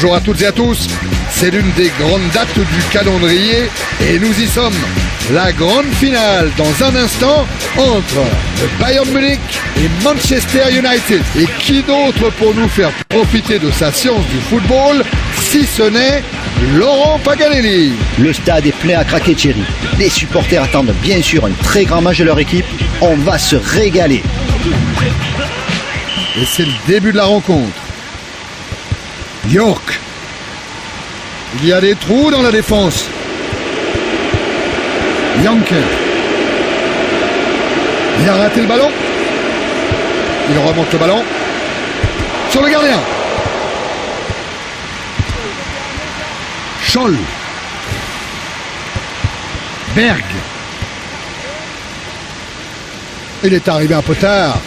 Bonjour à toutes et à tous, c'est l'une des grandes dates du calendrier et nous y sommes. La grande finale dans un instant entre le Bayern Munich et Manchester United. Et qui d'autre pour nous faire profiter de sa science du football si ce n'est Laurent Paganelli. Le stade est plein à craquer, Thierry. Les supporters attendent bien sûr un très grand match de leur équipe. On va se régaler. Et c'est le début de la rencontre. York. Il y a des trous dans la défense. Janker. Il a raté le ballon. Il remonte le ballon. Sur le gardien. Scholl. Berg. Il est arrivé un peu tard.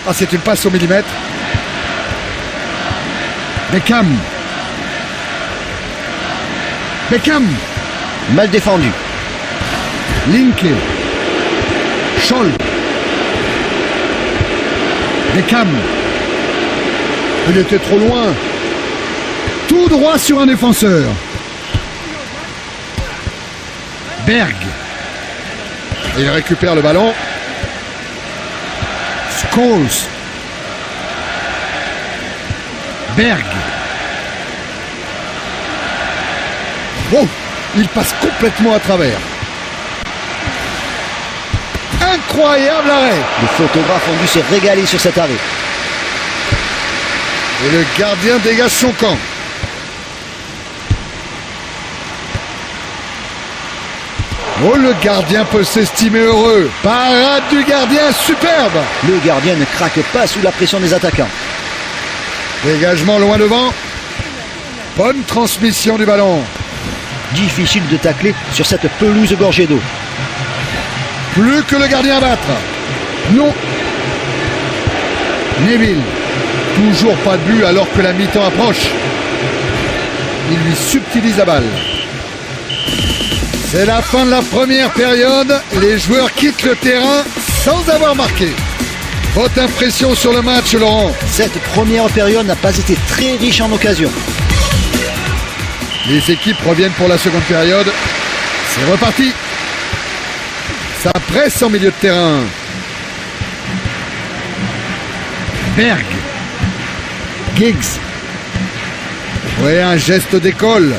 Ah, c'est une passe au millimètre. Beckham. Beckham. Mal défendu. Linke. Scholl. Beckham. Il était trop loin. Tout droit sur un défenseur. Berg. Il récupère le ballon. Scholes. Berg. Oh, il passe complètement à travers. Incroyable arrêt. Les photographes ont dû se régaler sur cet arrêt. Et le gardien dégage son camp. Oh, le gardien peut s'estimer heureux. Parade du gardien, superbe. Le gardien ne craque pas sous la pression des attaquants. Dégagement loin devant. Bonne transmission du ballon. Difficile de tacler sur cette pelouse gorgée d'eau. Plus que le gardien à battre. Non. Neville. Toujours pas de but alors que la mi-temps approche. Il lui subtilise la balle. C'est la fin de la première période. Les joueurs quittent le terrain sans avoir marqué. Votre impression sur le match, Laurent? Cette première période n'a pas été très riche en occasions. Les équipes reviennent pour la seconde période. C'est reparti. Ça presse en milieu de terrain. Berg. Giggs. Ouais, un geste d'école.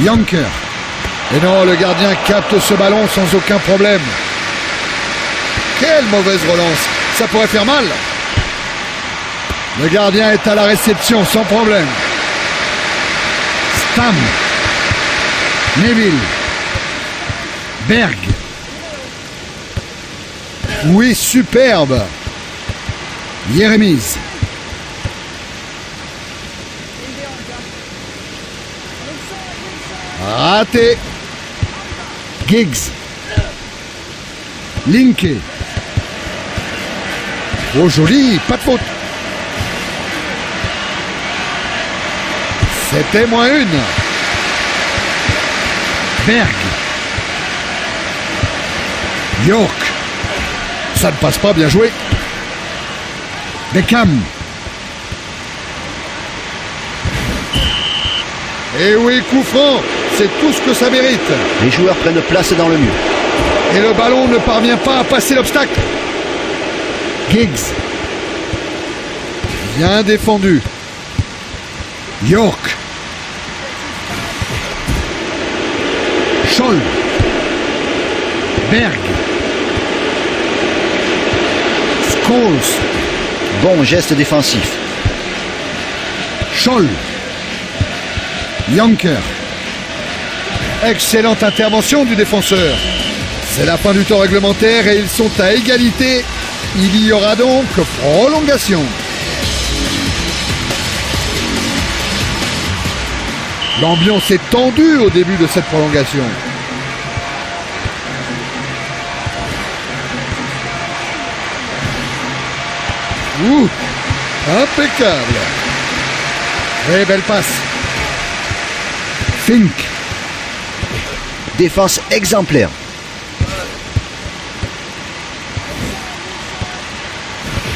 Janker. Et non, le gardien capte ce ballon sans aucun problème. Quelle mauvaise relance. Ça pourrait faire mal. Le gardien est à la réception sans problème. Stam. Neville. Berg. Oui, superbe. Jérémyz. Raté. Giggs. Linke. Oh, joli, pas de faute. C'était moins une. Berg. York. Ça ne passe pas, bien joué. Beckham. Et oui, coup franc. C'est tout ce que ça mérite. Les joueurs prennent place dans le mur. Et le ballon ne parvient pas à passer l'obstacle. Giggs. Bien défendu. York. Scholl. Berg. Scholes. Bon geste défensif. Scholl. Janker. Excellente intervention du défenseur. C'est la fin du temps réglementaire et ils sont à égalité. Il y aura donc prolongation. L'ambiance est tendue au début de cette prolongation. Ouh, impeccable. Très belle passe. Fink. Défense exemplaire.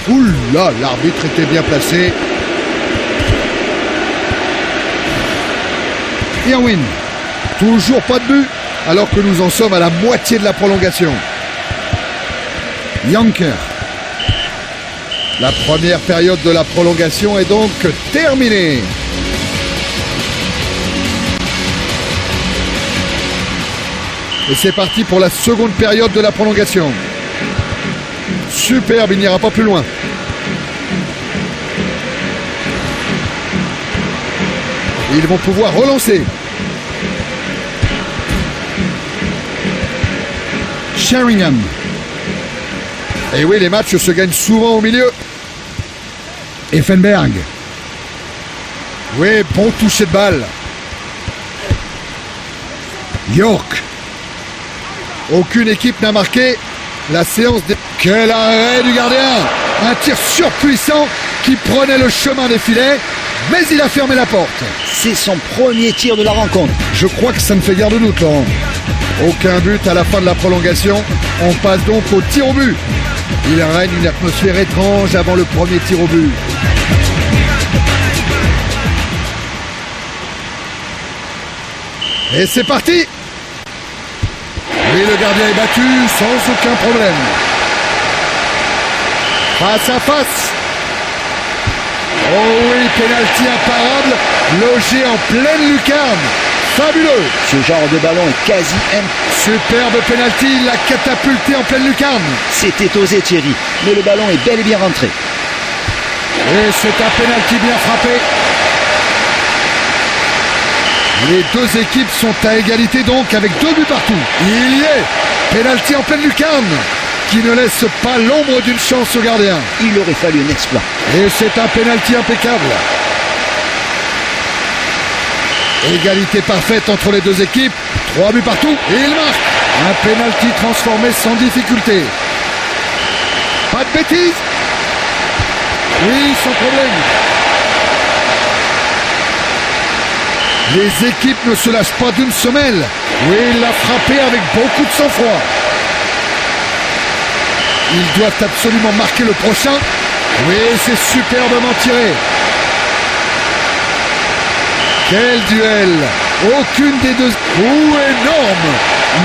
Oula, l'arbitre était bien placé. Irwin, toujours pas de but, alors que nous en sommes à la moitié de la prolongation. Yanker. La première période de la prolongation est donc terminée. Et c'est parti pour la seconde période de la prolongation. Superbe, il n'ira pas plus loin. Ils vont pouvoir relancer. Sheringham. Et oui, les matchs se gagnent souvent au milieu. Effenberg. Oui, bon toucher de balle. York. Aucune équipe n'a marqué. La séance des... Quel arrêt du gardien! Un tir surpuissant qui prenait le chemin des filets, mais il a fermé la porte. C'est son premier tir de la rencontre. Je crois que ça ne fait guère de doute, Laurent. Aucun but à la fin de la prolongation. On passe donc au tir au but. Il règne une atmosphère étrange avant le premier tir au but. Et c'est parti! Et le gardien est battu sans aucun problème. Face à face. Oh oui, pénalty imparable, logé en pleine lucarne. Fabuleux. Ce genre de ballon est quasi Superbe pénalty, il l'a catapulté en pleine lucarne. C'était osé Thierry, mais le ballon est bel et bien rentré. Et c'est un pénalty bien frappé. Les deux équipes sont à égalité donc avec 2 buts partout. Il y est. Pénalty en pleine lucarne qui ne laisse pas l'ombre d'une chance au gardien. Il aurait fallu un exploit. Et c'est un pénalty impeccable. Égalité parfaite entre les deux équipes. 3 buts partout. Et il marque. Un pénalty transformé sans difficulté. Pas de bêtises. Oui, sans problème. Les équipes ne se lâchent pas d'une semelle. Oui, il l'a frappé avec beaucoup de sang-froid. Ils doivent absolument marquer le prochain. Oui, c'est superbement tiré. Quel duel! Aucune des deux... Oh, énorme!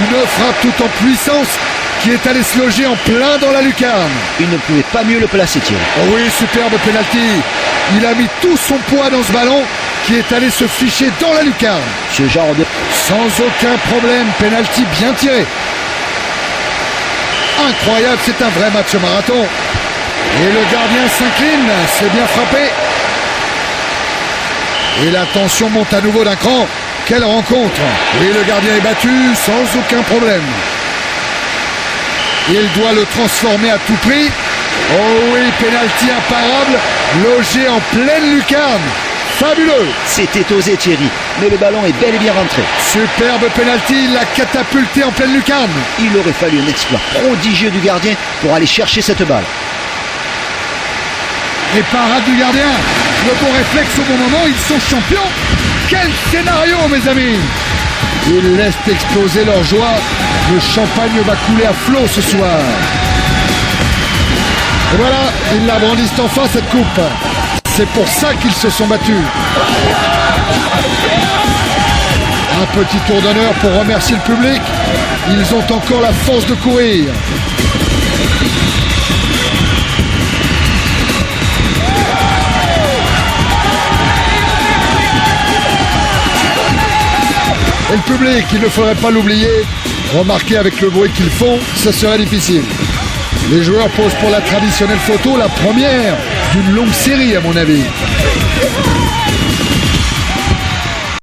Une frappe tout en puissance qui est allée se loger en plein dans la lucarne. Il ne pouvait pas mieux le placer, Thierry. Oh oui, superbe penalty. Il a mis tout son poids dans ce ballon qui est allé se ficher dans la lucarne. Ce genre de... Sans aucun problème, penalty bien tiré. Incroyable, c'est un vrai match marathon. Et le gardien s'incline, c'est bien frappé. Et la tension monte à nouveau d'un cran. Quelle rencontre! Et le gardien est battu sans aucun problème. Il doit le transformer à tout prix. Oh oui, pénalty imparable, logé en pleine lucarne. Fabuleux! C'était osé Thierry, mais le ballon est bel et bien rentré. Superbe pénalty, il l'a catapulté en pleine lucarne. Il aurait fallu un exploit prodigieux du gardien pour aller chercher cette balle. Et parade du gardien, le bon réflexe au bon moment, ils sont champions. Quel scénario, mes amis! Ils laissent exploser leur joie. Le champagne va couler à flot ce soir. Et voilà, ils la brandissent enfin cette coupe. C'est pour ça qu'ils se sont battus. Un petit tour d'honneur pour remercier le public. Ils ont encore la force de courir. Et le public, il ne faudrait pas l'oublier. Remarquez avec le bruit qu'ils font, ce serait difficile. Les joueurs posent pour la traditionnelle photo, la première d'une longue série à mon avis.